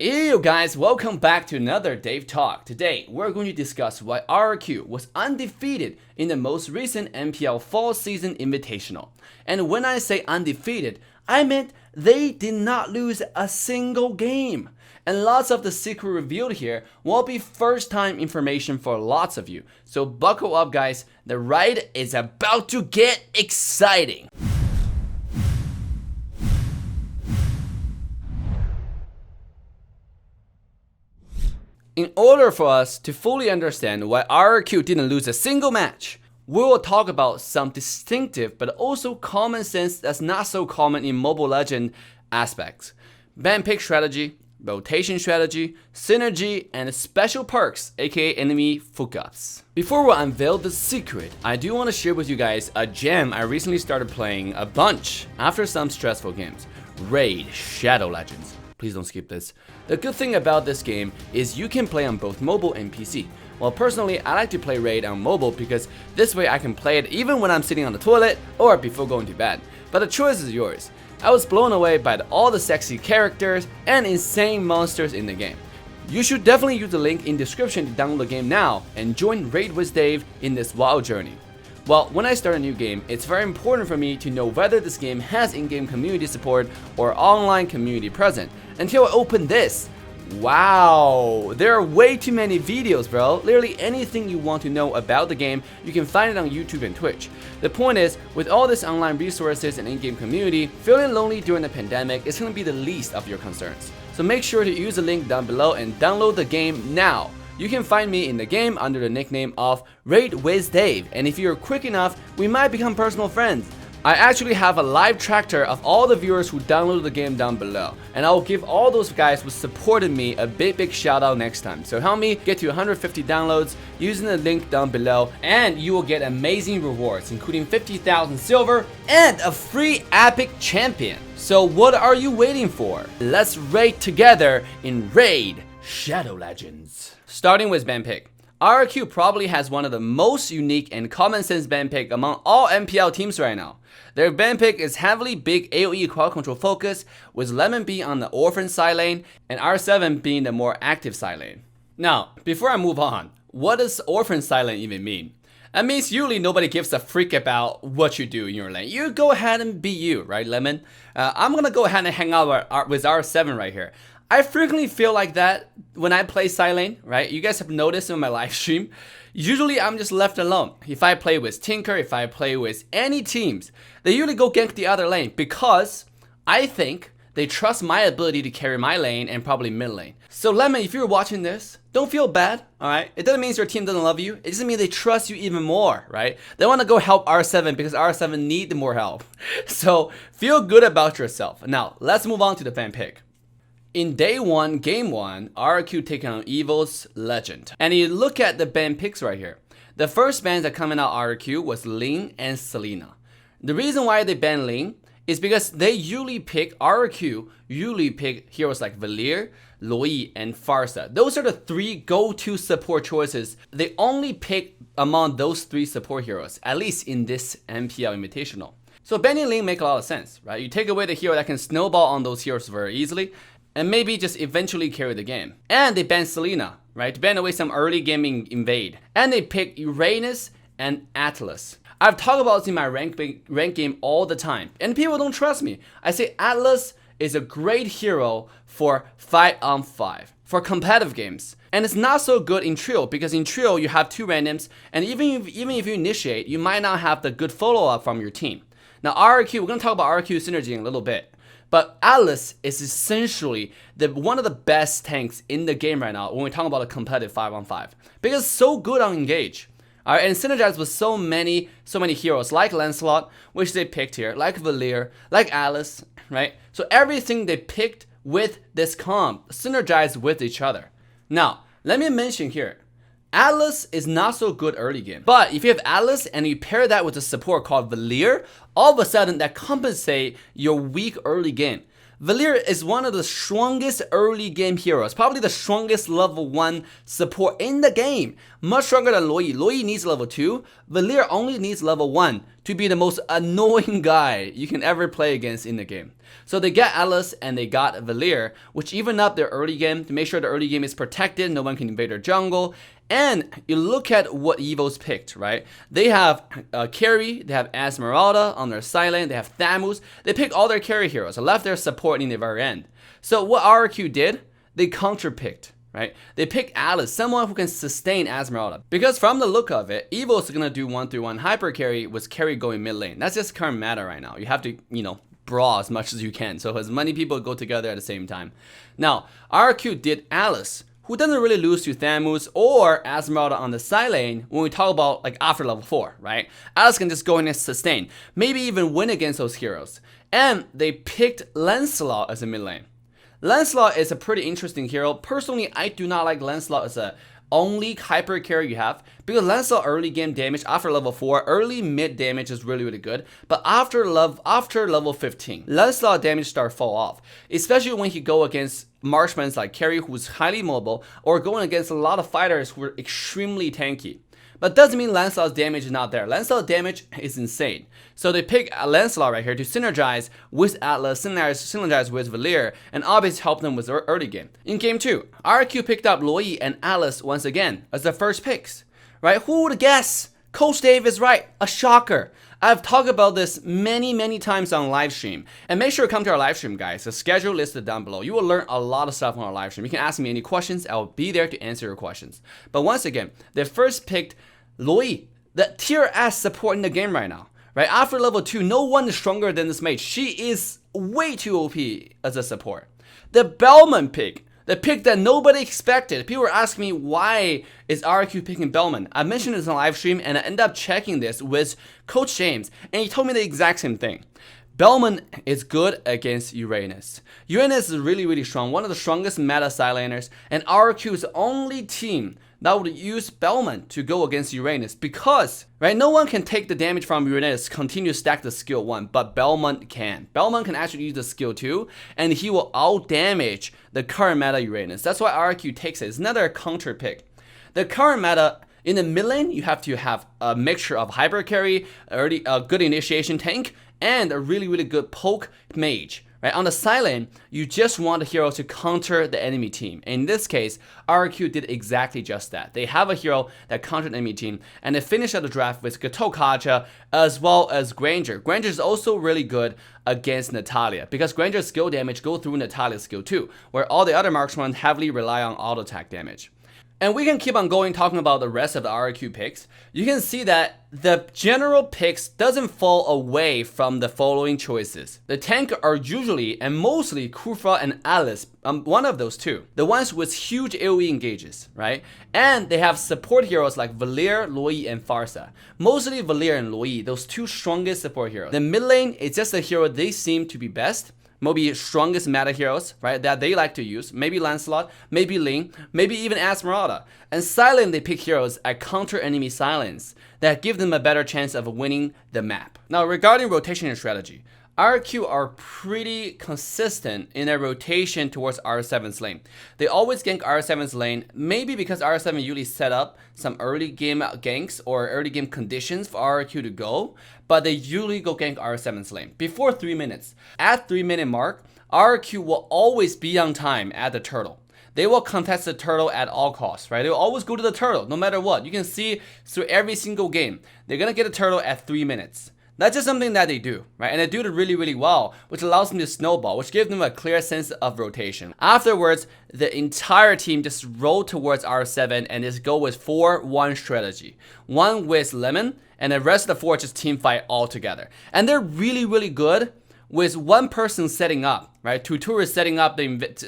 Yo guys, welcome back to another Dave Talk. Today, we're going to discuss why RRQ was undefeated in the most recent MPL Fall Season Invitational. And when I say undefeated, I meant they did not lose a single game. And lots of the secret revealed here will be first time information for lots of you. So buckle up guys, the ride is about to get exciting. In order for us to fully understand why RRQ didn't lose a single match, we will talk about some distinctive but also common sense that's not so common in Mobile Legends aspects. Ban pick strategy, rotation strategy, synergy, and special perks, aka enemy fuck-ups. Before we unveil the secret, I do want to share with you guys a gem I recently started playing a bunch after some stressful games. Raid Shadow Legends. Please don't skip this. The good thing about this game is you can play on both mobile and PC. Well, personally, I like to play Raid on mobile because this way I can play it even when I'm sitting on the toilet or before going to bed. But the choice is yours. I was blown away by all the sexy characters and insane monsters in the game. You should definitely use the link in description to download the game now and join Raid with Dave in this wild journey. Well, when I start a new game, it's very important for me to know whether this game has in-game community support or online community present. Until I open this. Wow, there are way too many videos, bro. Literally anything you want to know about the game, you can find it on YouTube and Twitch. The point is, with all this online resources and in-game community, feeling lonely during the pandemic is going to be the least of your concerns. So make sure to use the link down below and download the game now. You can find me in the game under the nickname of Raid with Dave, and if you're quick enough, we might become personal friends. I actually have a live tracker of all the viewers who downloaded the game down below, and I will give all those guys who supported me a big shout out next time. So help me get to 150 downloads using the link down below, and you will get amazing rewards including 50,000 silver and a free epic champion. So what are you waiting for? Let's raid together in Raid Shadow Legends. Starting with ban pick. RRQ probably has one of the most unique and common sense ban pick among all MPL teams right now. Their ban pick is heavily big AoE crowd control focus, with Lemon being on the orphan side lane and R7 being the more active side lane. Now, before I move on, what does orphan side lane even mean? That means usually nobody gives a freak about what you do in your lane. You go ahead and be you, right, Lemon? I'm gonna go ahead and hang out with R7 right here. I frequently feel like that when I play side lane, right? You guys have noticed in my live stream. Usually I'm just left alone. If I play with Tinker, if I play with any teams, they usually go gank the other lane because I think they trust my ability to carry my lane and probably mid lane. So Lemon, if you're watching this, don't feel bad, alright? It doesn't mean your team doesn't love you. It doesn't mean they trust you even more, right? They want to go help R7 because R7 need more help. So feel good about yourself. Now, let's move on to the fan pick. In day 1, game 1, RRQ taking on Evil's Legend. And you look at the ban picks right here. The first bans that coming out RRQ was Ling and Selena. The reason why they ban Ling is because they usually pick, RRQ usually pick heroes like Valir, Loi, and Farsa. Those are the 3 go-to support choices. They only pick among those 3 support heroes, at least in this MPL Invitational. So banning Ling make a lot of sense, right? You take away the hero that can snowball on those heroes very easily, and maybe just eventually carry the game. And they banned Selena, right? To ban away some early gaming invade. And they picked Uranus and Atlas. I've talked about this in my rank game all the time, and people don't trust me. I say Atlas is a great hero for 5-on-5, for competitive games. And it's not so good in trio, because in trio you have 2 randoms, and even if you initiate, you might not have the good follow-up from your team. Now RRQ, we're gonna talk about RRQ synergy in a little bit. But Atlas is essentially one of the best tanks in the game right now when we're talking about a competitive 5-on-5. Because it's so good on engage. Alright, and synergized with so many heroes like Lancelot, which they picked here, like Valir, like Alice, right? So everything they picked with this comp synergized with each other. Now, let me mention here, Atlas is not so good early game. But if you have Atlas and you pair that with a support called Valir, all of a sudden that compensates your weak early game. Valir is one of the strongest early game heroes, probably the strongest level 1 support in the game. Much stronger than Loi. Loi needs level 2, Valir only needs level 1 to be the most annoying guy you can ever play against in the game. So they got Alice and they got Valir, which even up their early game to make sure the early game is protected, no one can invade their jungle. And you look at what Evo's picked, right? They have carry, they have Esmeralda on their side lane, they have Thamus. They picked all their carry heroes, left their support in the very end. So what RRQ did, they counter-picked. Right? They pick Alice, someone who can sustain Esmeralda. Because from the look of it, Evo's gonna do 1-3-1 hyper carry with carry going mid lane. That's just current meta right now. You have to, brawl as much as you can. So as many people go together at the same time. Now, RRQ did Alice, who doesn't really lose to Thamus or Esmeralda on the side lane when we talk about like after level 4, right? Alice can just go in and sustain, maybe even win against those heroes. And they picked Lancelot as a mid lane. Lancelot is a pretty interesting hero. Personally, I do not like Lancelot as a only hyper carry you have, because Lancelot early game damage after level 4, early mid damage is really good, but after level 15, Lancelot damage start fall off, especially when he go against marksmen like Carry, who's highly mobile, or going against a lot of fighters who are extremely tanky. But doesn't mean Lancelot's damage is not there. Lancelot damage is insane. So they pick Lancelot right here to synergize with Atlas, synergize with Valir, and obviously help them with their early game. In game 2, RRQ picked up Luoyi and Alice once again as their first picks. Right? Who would guess? Coach Dave is right. A shocker. I've talked about this many times on live stream. And make sure to come to our live stream, guys. The schedule listed down below. You will learn a lot of stuff on our live stream. You can ask me any questions. I'll be there to answer your questions. But once again, they first picked Luoyi, the tier S support in the game right now. Right? After level 2, no one is stronger than this mage. She is way too OP as a support. The Bellman pick. The pick that nobody expected. People were asking me, why is RRQ picking Bellman? I mentioned this on live stream and I ended up checking this with Coach James and he told me the exact same thing. Bellman is good against Uranus. Uranus is really strong, one of the strongest meta side laners, and RRQ is the only team that would use Bellman to go against Uranus because, right, no one can take the damage from Uranus, continue to stack the skill 1, but Bellman can. Bellman can actually use the skill 2, and he will out-damage the current meta Uranus. That's why RRQ takes it. It's another counter pick. The current meta, in the mid lane, you have to have a mixture of hyper carry, a good initiation tank, and a really good poke mage. Right? On the side lane, you just want a hero to counter the enemy team. In this case, RRQ did exactly just that. They have a hero that countered the enemy team, and they finished out the draft with Gato Kacha as well as Granger. Granger is also really good against Natalia because Granger's skill damage go through Natalia's skill too, where all the other marksmen heavily rely on auto attack damage. And we can keep on going talking about the rest of the RRQ picks. You can see that the general picks doesn't fall away from the following choices. The tank are usually and mostly Kufa and Alice, one of those two. The ones with huge AoE engages, right? And they have support heroes like Valir, Luoyi, and Farsa. Mostly Valir and Luoyi, those two strongest support heroes. The mid lane is just the hero they seem to be best. Maybe strongest meta heroes, right, that they like to use. Maybe Lancelot, maybe Ling, maybe even Esmeralda. And silent, they pick heroes at counter enemy silence that give them a better chance of winning the map. Now, regarding rotation and strategy, RRQ are pretty consistent in their rotation towards R7's lane. They always gank R7's lane, maybe because R7 usually set up some early game ganks or early game conditions for RRQ to go, but they usually go gank R7's lane before 3 minutes. At 3 minute mark, RRQ will always be on time at the turtle. They will contest the turtle at all costs, right? They will always go to the turtle, no matter what. You can see through every single game, they're gonna get a turtle at 3 minutes. That's just something that they do, right? And they do it really well, which allows them to snowball, which gives them a clear sense of rotation. Afterwards, the entire team just roll towards R7 and just go with 4-1 strategy. One with Lemon, and the rest of the 4 just team fight all together. And they're really good with one person setting up, right? Tutor is setting up the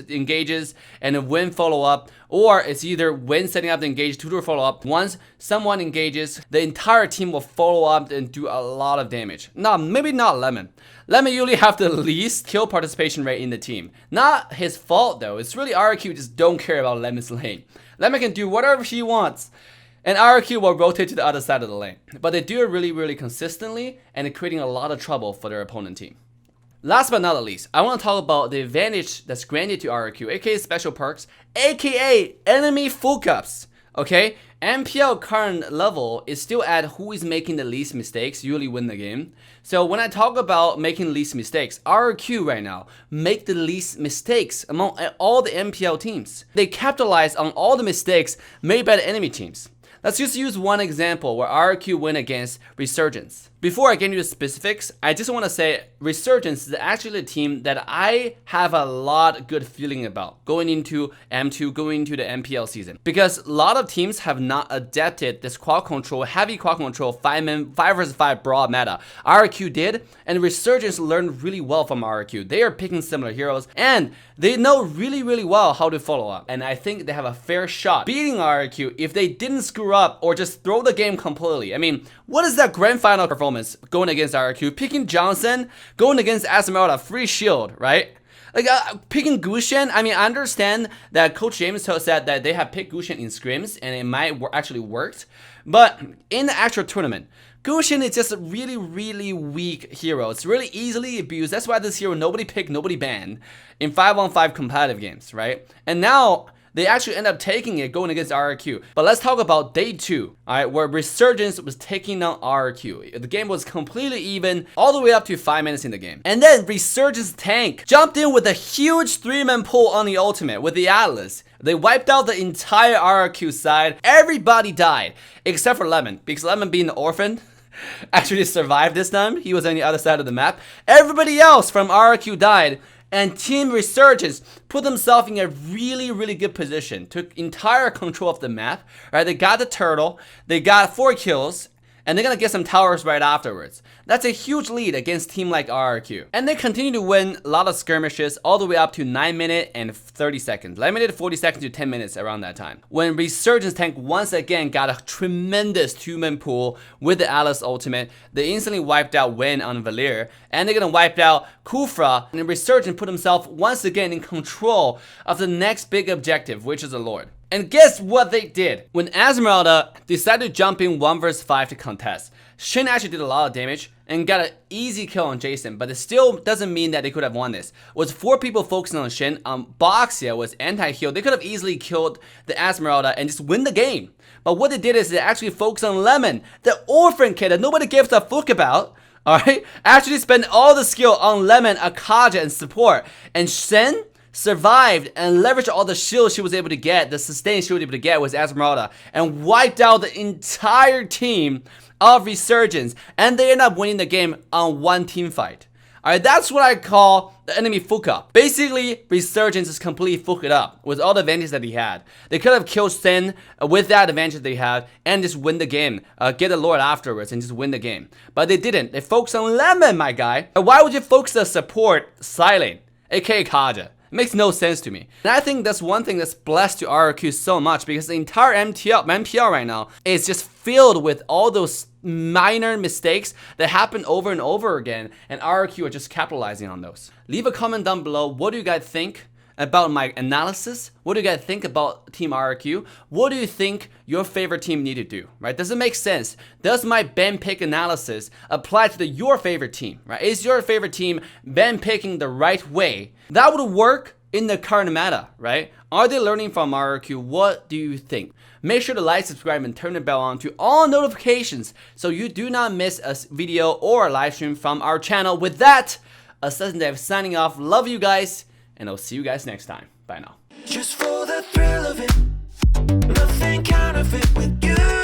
engages and then Win follow up, or it's either Win setting up the engage, Tutor follow up. Once someone engages, the entire team will follow up and do a lot of damage. Now, maybe not Lemon. Lemon usually have the least kill participation rate in the team. Not his fault though. It's really RRQ just don't care about Lemon's lane. Lemon can do whatever she wants. And RRQ will rotate to the other side of the lane. But they do it really consistently and creating a lot of trouble for their opponent team. Last but not least, I want to talk about the advantage that's granted to RRQ, aka special perks, aka enemy full cups. Okay, MPL current level is still at who is making the least mistakes usually win the game. So when I talk about making least mistakes, RRQ right now make the least mistakes among all the MPL teams. They capitalize on all the mistakes made by the enemy teams. Let's just use one example where RRQ win against Resurgence. Before I get into the specifics, I just want to say Resurgence is actually a team that I have a lot good feeling about going into M2, going into the MPL season. Because a lot of teams have not adapted this quad control, heavy quad control, 5 versus 5 broad meta. RRQ did, and Resurgence learned really well from RRQ. They are picking similar heroes, and they know really well how to follow up. And I think they have a fair shot beating RRQ if they didn't screw up or just throw the game completely. I mean, what is that grand final performance going against RRQ? Picking Johnson, going against Esmeralda, free shield, right? Like picking Gushen. I mean, I understand that Coach James said that they have picked Gushen in scrims and it might actually worked, but in the actual tournament, Gushen is just a really weak hero. It's really easily abused. That's why this hero nobody picked, nobody banned in 5-on-5 competitive games, right? And now they actually end up taking it going against RRQ. But let's talk about day 2, alright, where Resurgence was taking down RRQ. The game was completely even all the way up to 5 minutes in the game. And then Resurgence tank jumped in with a huge 3-man pull on the ultimate with the Atlas. They wiped out the entire RRQ side. Everybody died except for Lemon, because Lemon being the orphan actually survived this time. He was on the other side of the map. Everybody else from RRQ died. And Team Resurgence put themselves in a really good position. Took entire control of the map. Right? They got the turtle. They got 4 kills. And they're gonna get some towers right afterwards. That's a huge lead against a team like RRQ. And they continue to win a lot of skirmishes all the way up to 9 minutes and 30 seconds. 9 minutes, 40 seconds to 10 minutes around that time. When Resurgence tank once again got a tremendous 2-man pool with the Alice ultimate, they instantly wiped out Wen on Valir. And they're gonna wipe out Kufra. And Resurgence put himself once again in control of the next big objective, which is the Lord. And guess what they did? When Esmeralda decided to jump in 1 versus 5 to contest, Shin actually did a lot of damage and got an easy kill on Jason, but it still doesn't mean that they could have won this. It was 4 people focusing on Shin. Boxia was anti-heal. They could have easily killed the Esmeralda and just win the game. But what they did is they actually focused on Lemon, the orphan kid that nobody gives a fuck about. Alright? Actually spent all the skill on Lemon, Akaja, and support. And Shen survived and leveraged all the shields she was able to get, the sustain she was able to get with Esmeralda, and wiped out the entire team of Resurgence, and they end up winning the game on 1 team fight. Alright, that's what I call the enemy fuck up. Basically, Resurgence is completely fucked up with all the advantages that he had. They could have killed Sen with that advantage they had and just win the game, get the Lord afterwards and just win the game. But they didn't. They focused on Lemon, my guy. Why would you focus the support Silent, aka Kaja? It makes no sense to me. And I think that's one thing that's blessed to RRQ so much, because the entire MPL right now is just filled with all those minor mistakes that happen over and over again, and RRQ are just capitalizing on those. Leave a comment down below. What do you guys think about my analysis? What do you guys think about Team RRQ? What do you think your favorite team need to do, right? Does it make sense? Does my ban pick analysis apply to your favorite team, right? Is your favorite team ban picking the right way? That would work in the current meta, right? Are they learning from RRQ? What do you think? Make sure to like, subscribe, and turn the bell on to all notifications so you do not miss a video or a live stream from our channel. With that, Assassin Dev signing off. Love you guys, and I'll see you guys next time. Bye now. Just for the thrill of it, nothing counterfeit with you.